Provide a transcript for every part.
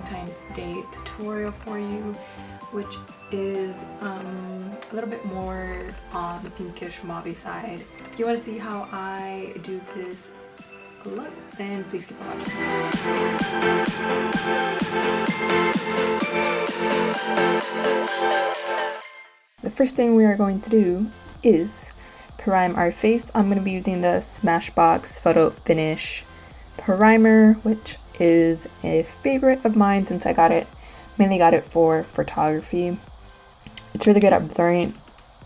Valentine's Day tutorial for you, which is a little bit more on the pinkish mauve side. If you want to see how I do this look, then please keep watching. The first thing we are going to do is prime our face. I'm going to be using the Smashbox Photo Finish Primer, which is a favorite of mine since I mainly got it for photography. It's really good at blurring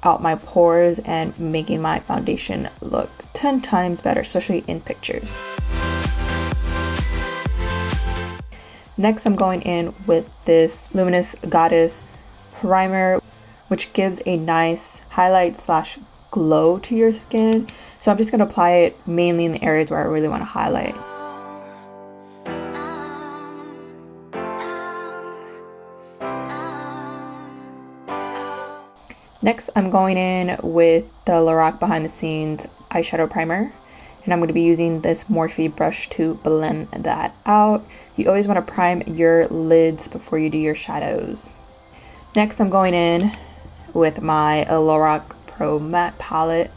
out my pores and making my foundation look 10 times better, especially in pictures. Next, I'm going in with this Luminous Goddess Primer, which gives a nice highlight slash glow to your skin. So I'm just going to apply it mainly in the areas where I really want to highlight. Next, I'm going in with the Lorac Behind the Scenes eyeshadow primer, and I'm going to be using this Morphe brush to blend that out. You always want to prime your lids before you do your shadows. Next, I'm going in with my Lorac Pro Matte palette.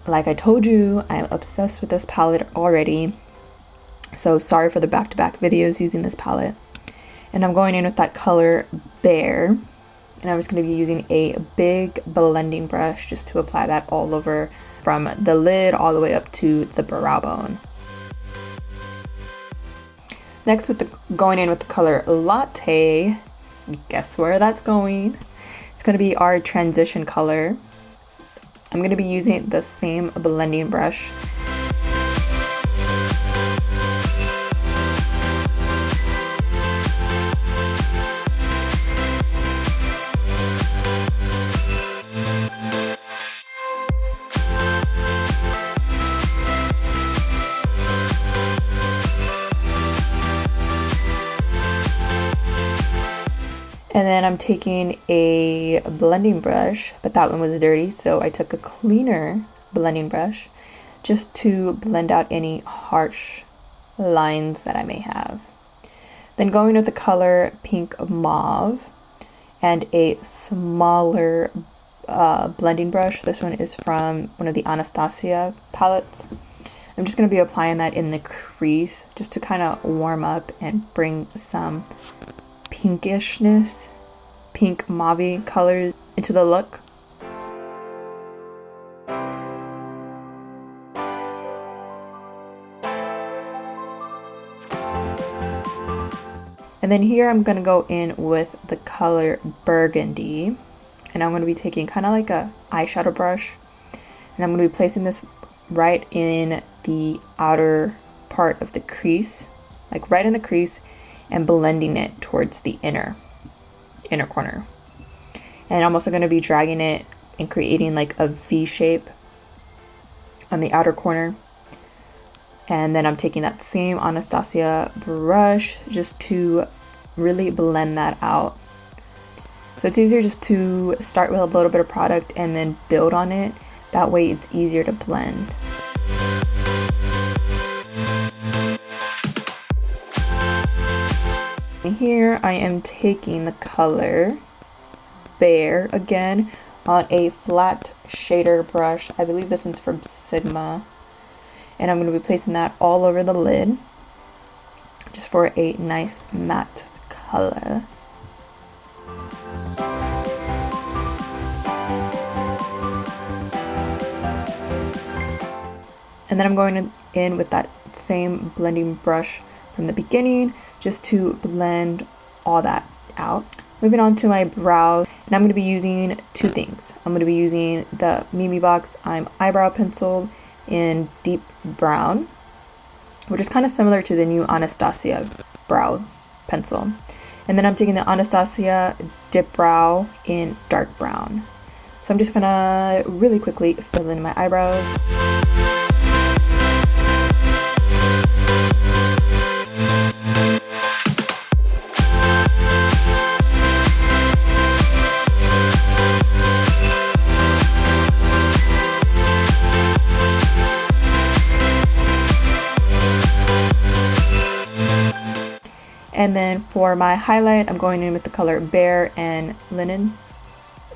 Like I told you, I'm obsessed with this palette already, so sorry for the back-to-back videos using this palette. And I'm going in with that color Bare. And I'm just going to be using a big blending brush just to apply that all over from the lid all the way up to the brow bone. Next, going in with the color Latte, guess where that's going? It's going to be our transition color. I'm going to be using the same blending brush. And then I'm taking a blending brush, but that one was dirty, so I took a cleaner blending brush just to blend out any harsh lines that I may have. Then going with the color Pink Mauve and a smaller blending brush. This one is from one of the Anastasia palettes. I'm just going to be applying that in the crease just to kind of warm up and bring some pinkishness, pink mauve colors into the look. And then here I'm going to go in with the color Burgundy, and I'm going to be taking kind of like a eyeshadow brush, and I'm going to be placing this right in the outer part of the crease, like right in the crease, and blending it towards the inner corner. And I'm also going to be dragging it and creating like a V shape on the outer corner. And then I'm taking that same Anastasia brush just to really blend that out. So it's easier just to start with a little bit of product and then build on it. That way it's easier to blend. Here I am taking the color Bare again on a flat shader brush. I believe this one's from Sigma. And I'm going to be placing that all over the lid just for a nice matte color. And then I'm going in with that same blending brush from the beginning just to blend all that out. Moving on to my brows, and I'm going to be using two things. I'm going to be using the Memebox eyebrow pencil in deep brown, which is kind of similar to the new Anastasia brow pencil. And then I'm taking the Anastasia Dipbrow in dark brown. So I'm just going to really quickly fill in my eyebrows. And then for my highlight, I'm going in with the color Bare and Linen.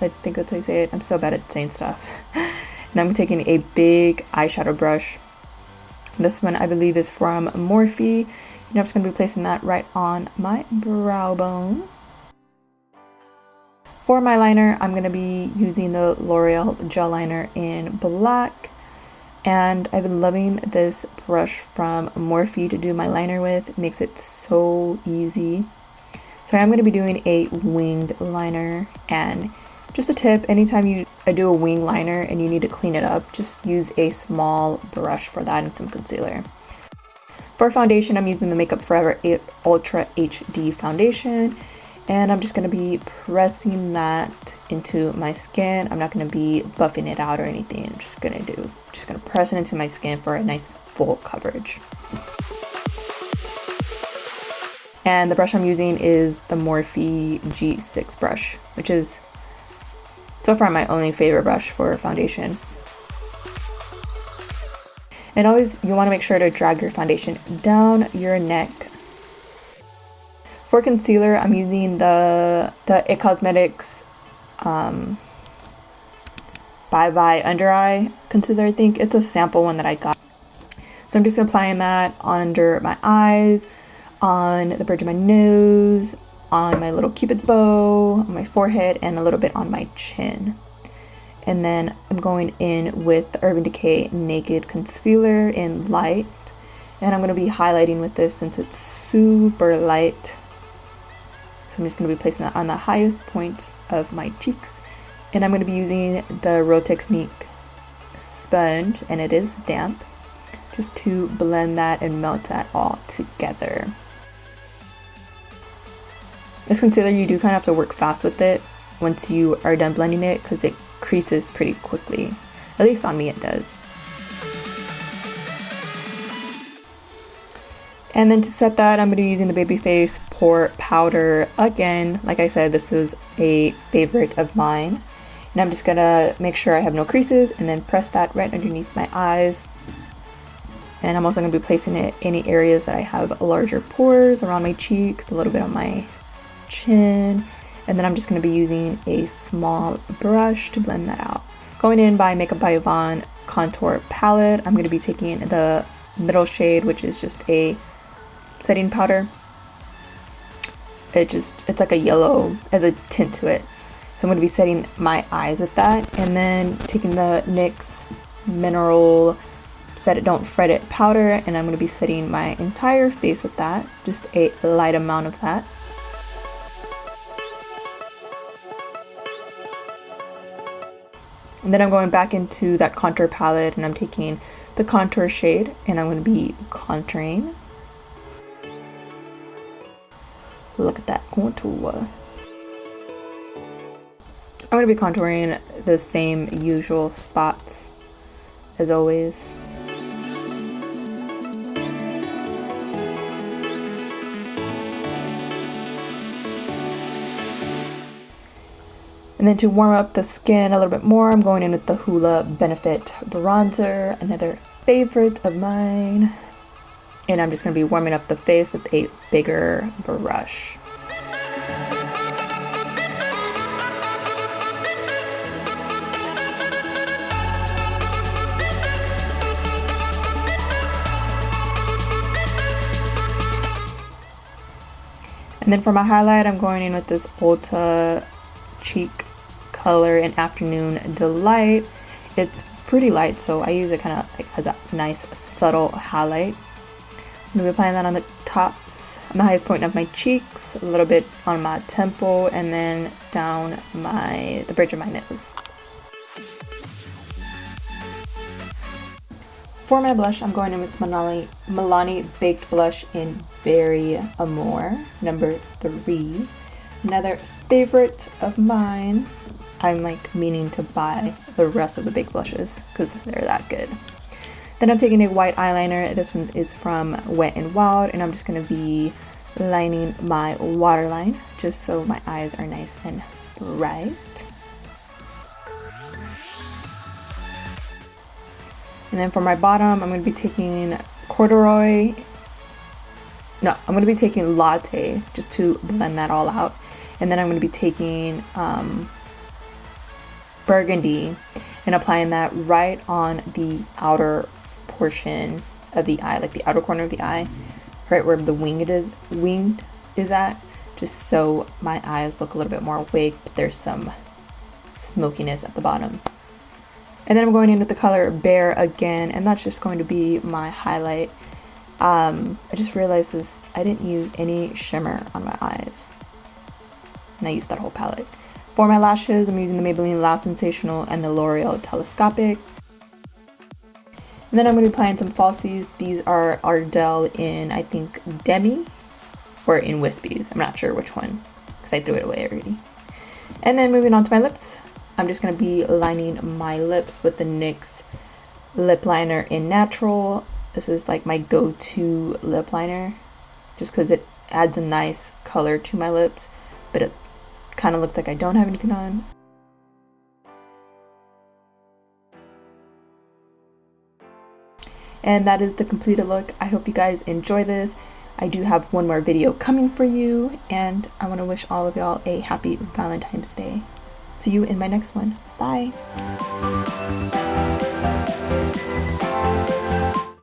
I think that's how you say it. I'm so bad at saying stuff. And I'm taking a big eyeshadow brush. This one I believe is from Morphe. And I'm just going to be placing that right on my brow bone. For my liner, I'm going to be using the L'Oreal gel liner in black. And I've been loving this brush from Morphe to do my liner with. It makes it so easy. So I'm going to be doing a winged liner. And just a tip, anytime I do a wing liner and you need to clean it up, just use a small brush for that and some concealer. For foundation, I'm using the Makeup Forever Ultra HD foundation. And I'm just going to be pressing that into my skin. I'm not going to be buffing it out or anything. I'm just going to press it into my skin for a nice full coverage. And the brush I'm using is the Morphe G6 brush, which is so far my only favorite brush for foundation. And always, you want to make sure to drag your foundation down your neck. For concealer, I'm using the It Cosmetics Bye Bye Under Eye concealer. I think it's a sample one that I got. So I'm just applying that under my eyes, on the bridge of my nose, on my little cupid's bow, on my forehead, and a little bit on my chin. And then I'm going in with the Urban Decay Naked Concealer in light. And I'm going to be highlighting with this since it's super light. So I'm just going to be placing that on the highest point of my cheeks. And I'm going to be using the Real Technique sponge, and it is damp, just to blend that and melt that all together. This concealer, you do kind of have to work fast with it once you are done blending it because it creases pretty quickly. At least on me it does. And then to set that, I'm going to be using the Babyface Pore Powder again. Like I said, this is a favorite of mine. And I'm just going to make sure I have no creases and then press that right underneath my eyes. And I'm also going to be placing it in any areas that I have larger pores, around my cheeks, a little bit on my chin. And then I'm just going to be using a small brush to blend that out. Going in by Makeup by Evon Contour Palette, I'm going to be taking the middle shade, which is just a setting powder. It's like a yellow as a tint to it. So I'm going to be setting my eyes with that, and then taking the NYX Mineral Set It Don't Fret It powder, and I'm going to be setting my entire face with that, just a light amount of that. And then I'm going back into that contour palette, and I'm taking the contour shade, and I'm going to be contouring. Look at that contour. I'm going to be contouring the same usual spots as always. And then to warm up the skin a little bit more, I'm going in with the Hoola Benefit Bronzer, another favorite of mine. And I'm just going to be warming up the face with a bigger brush. And then for my highlight, I'm going in with this Ulta Cheek color in Afternoon Delight. It's pretty light, so I use it kind of like as a nice subtle highlight. I'm going to be applying that on the tops, on the highest point of my cheeks, a little bit on my temple, and then down the bridge of my nose. For my blush, I'm going in with Milani Baked Blush in Berry Amore, number 3. Another favorite of mine. I'm like meaning to buy the rest of the baked blushes because they're that good. Then I'm taking a white eyeliner. This one is from Wet n Wild, and I'm just going to be lining my waterline just so my eyes are nice and bright. And then for my bottom, I'm going to be taking Corduroy no, I'm going to be taking Latte just to blend that all out. And then I'm going to be taking Burgundy and applying that right on the outer portion of the eye, like the outer corner of the eye, right where the winged is at, just so my eyes look a little bit more awake, but there's some smokiness at the bottom. And then I'm going in with the color Bare again, and that's just going to be my highlight. I just realized this, I didn't use any shimmer on my eyes, and I used that whole palette. For my lashes, I'm using the Maybelline Lash Sensational and the L'Oreal Telescopic. And then I'm going to be applying some falsies. These are Ardell in, I think, Demi, or in Wispies. I'm not sure which one, because I threw it away already. And then moving on to my lips, I'm just going to be lining my lips with the NYX Lip Liner in Natural. This is like my go-to lip liner, just because it adds a nice color to my lips, but it kind of looks like I don't have anything on. And that is the completed look. I hope you guys enjoy this. I do have one more video coming for you, and I want to wish all of y'all a happy Valentine's Day. See you in my next one. Bye.